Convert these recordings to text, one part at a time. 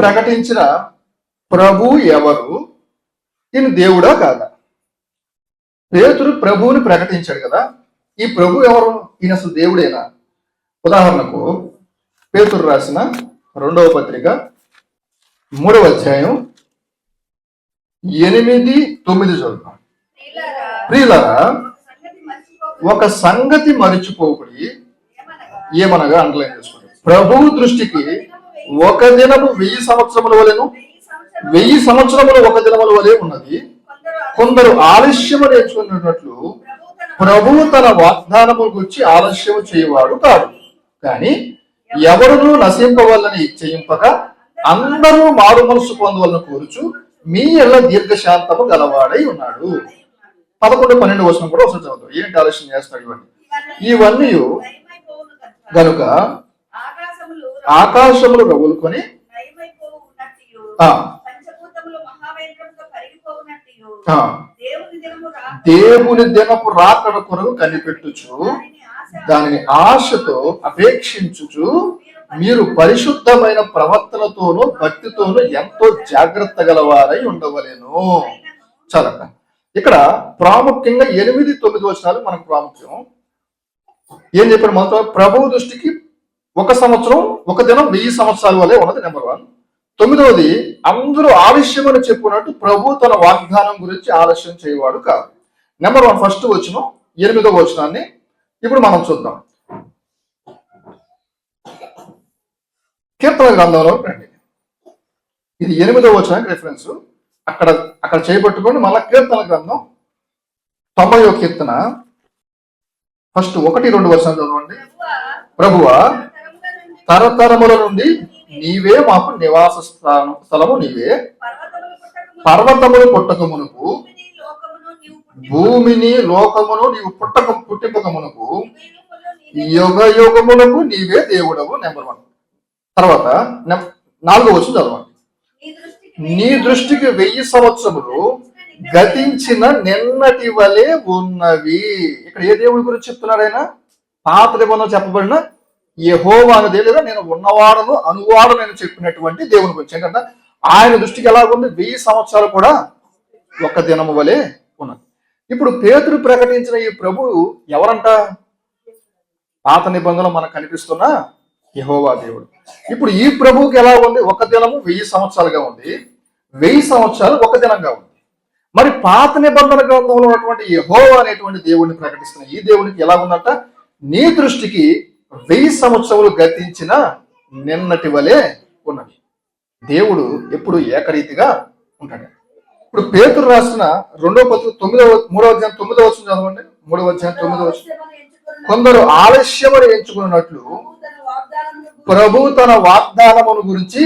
ప్రకటించిన ప్రభు ఎవరు? ఈయన దేవుడా కాదా? పేతురు ప్రభువుని ప్రకటించాడు కదా, ఈ ప్రభు ఎవరు? ఈయన అసలు దేవుడేనా? ఉదాహరణకు పేతురు రాసిన 2వ పత్రిక 3వ అధ్యాయం 8-9 చదువు. ప్రియులారా, ఒక సంగతి మరిచిపోకుడి, ఏమనగా అండర్లైన్ చేసుకోండి. ప్రభువు దృష్టికి ఒక దినము 1000 సంవత్సరముల వలెను, 1000 సంవత్సరములు ఒక దినముల వలె ఉన్నది. కొందరు ఆలస్యము నేర్చుకున్నట్లు ప్రభువు తన వాగ్దానము గురించి ఆలస్యము చేయవాడు కాదు, కానీ ఎవరునూ నశింపవల్లని ఇచ్చయింపక అందరూ మారు మనసు పొందవలను కోరుచు మీ ఎల్ల దీర్ఘశాంతము గలవాడై ఉన్నాడు. 11-12 వచనం కూడా ఒకసారి చదువుతాం. ఏంటి ఆలస్యం చేస్తాడు? ఇవన్నీ గనుక ఆకాశములు రగులుకొని దేవుని దినపు రాకడ కొరకు కనిపెట్టుచు దానిని ఆశతో అపేక్షించుచు మీరు పరిశుద్ధమైన ప్రవర్తనతోనూ భక్తితోనూ ఎంతో జాగ్రత్త గలవారై ఉండవలెను. చాలక ఇక్కడ ప్రాముఖ్యంగా 8-9 వచనాలు మనకు ప్రాముఖ్యం. ఏం చెప్పాడు? మనతో ప్రభువు దృష్టికి ఒక సంవత్సరం, ఒక దినం 1000 సంవత్సరాల వలె ఉన్నది. నెంబర్ 1. 9వది, అందరూ ఆలస్యమని చెప్పుకున్నట్టు ప్రభు తన వాగ్దానం గురించి ఆలస్యం చేయవాడు కాదు. నెంబర్ 1 ఫస్ట్ వచనం 8వ వచనాన్ని ఇప్పుడు మనం చూద్దాం. కీర్తన గ్రంథంలో రండి. ఇది 8వ వచనానికి రిఫరెన్స్. అక్కడ చేయబట్టుకోండి. మళ్ళా కీర్తన గ్రంథం 90వ కీర్తన ఫస్ట్ 1-2 వచనాలు చదవండి. ప్రభువా, తరతరముల నుండి నీవే మాకు నివాస స్థలము నీవే. పర్వతములు పుట్టక మునుపు, భూమిని లోకమును నీవు పుట్టింపక మునుపు యుగ యుగములకు నీవే దేవుడవు. నెంబర్ 1. తర్వాత 4వ వచనం చదవండి. నీ దృష్టికి 1000 సంవత్సరములు గతించిన నిన్నటి వలె ఉన్నవి. ఇక్కడ ఏ దేవుడి గురించి చెప్తున్నాడు ఆయన? పాత నిబంధన చెప్పబడిన యెహోవా అనే దేవుడు, నేను ఉన్నవాడను అనువాడు నేను చెప్పినటువంటి దేవుని గురించి. ఏంటంటే ఆయన దృష్టికి ఎలాగుంది? 1000 సంవత్సరాలు కూడా ఒక దినము వలె ఉన్నది. ఇప్పుడు పేతురు ప్రకటించిన ఈ ప్రభు ఎవరంట? పాత నిబంధనలో మనకు కనిపిస్తున్న యెహోవా దేవుడు. ఇప్పుడు ఈ ప్రభువుకి ఎలా ఉంది? ఒక దినము 1000 సంవత్సరాలుగా ఉంది, 1000 సంవత్సరాలు ఒక దినంగా ఉంది. మరి పాత నిబంధన గ్రంథంలో ఉన్నటువంటి యెహోవా అనేటువంటి దేవుడిని ప్రకటిస్తున్న ఈ దేవునికి ఎలా ఉందంట? నీ దృష్టికి 1000 సంవత్సరాలు గతించిన నిన్నటి వలె ఉన్నది. దేవుడు ఎప్పుడు ఏకరీతిగా ఉంటాడు. ఇప్పుడు పేతురు రాసిన 2వ పత్రిక 3వ అధ్యాయం 9వ వచనం చదవండి. 3వ అధ్యాయం 9వ వచనం. కొందరు ఆలస్యమని ఎంచుకున్నట్లు ప్రభు తన వాగ్దానమును గురించి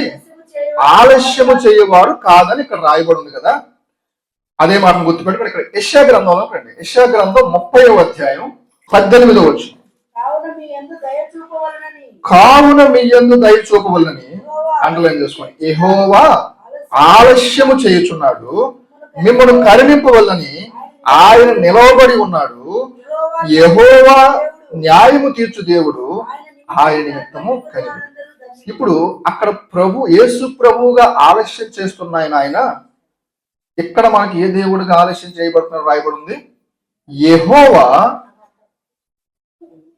ఆలస్యము చేయవాడు కాదని ఇక్కడ రాయబడి ఉంది కదా. అదే మాటను గుర్తుపెట్టుకుని ఇక్కడ యెషయా గ్రంథంలో రండి. యెషయా గ్రంథం 30వ అధ్యాయం 18వ వచనం. కావున మీ యందు దయ చూపవలనని అండర్లైన్ చేసుకోండి. యెహోవా ఆలస్యము చేయుచున్నాడు, మిమ్మల్ని కరుణింపవలనని ఆయన నిలవబడి ఉన్నాడు. యెహోవా న్యాయము తీర్చు దేవుడు, ఆయన నిమిత్తము కలిగి. ఇప్పుడు అక్కడ ప్రభు యేసు ప్రభువుగా ఆలస్యం చేస్తున్న ఆయన ఇక్కడ మనకి ఏ దేవుడిగా ఆలస్యం చేయబడుతున్నారు రాయబడి ఉంది? యెహోవా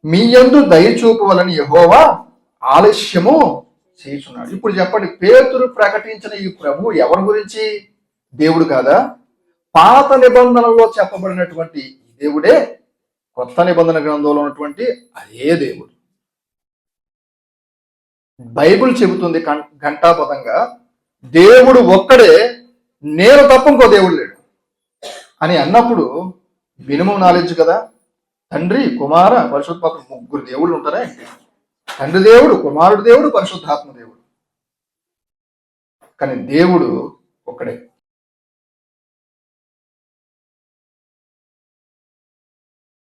మీ యందు దయ చూపవలని యెహోవా ఆలస్యము చేస్తున్నాడు. ఇప్పుడు చెప్పండి, పేతురు ప్రకటించిన ఈ ప్రభు ఎవరి గురించి? దేవుడు కాదా? పాత నిబంధనలో చెప్పబడినటువంటి దేవుడే కొత్త నిబంధన గ్రంథంలో ఉన్నటువంటి అదే దేవుడు. బైబిల్ చెబుతుంది ఘంటాపథంగా, దేవుడు ఒక్కడే, నేను తప్ప ఇంకో దేవుడు లేడు అని అన్నప్పుడు మినిమం నాలెడ్జ్ కదా. తండ్రి, కుమార, పరిశుద్ధాత్మ 3 దేవుళ్ళు ఉంటారా? తండ్రి దేవుడు, కుమారుడు దేవుడు, పరిశుద్ధాత్మ దేవుడు. కానీ దేవుడు ఒక్కడే.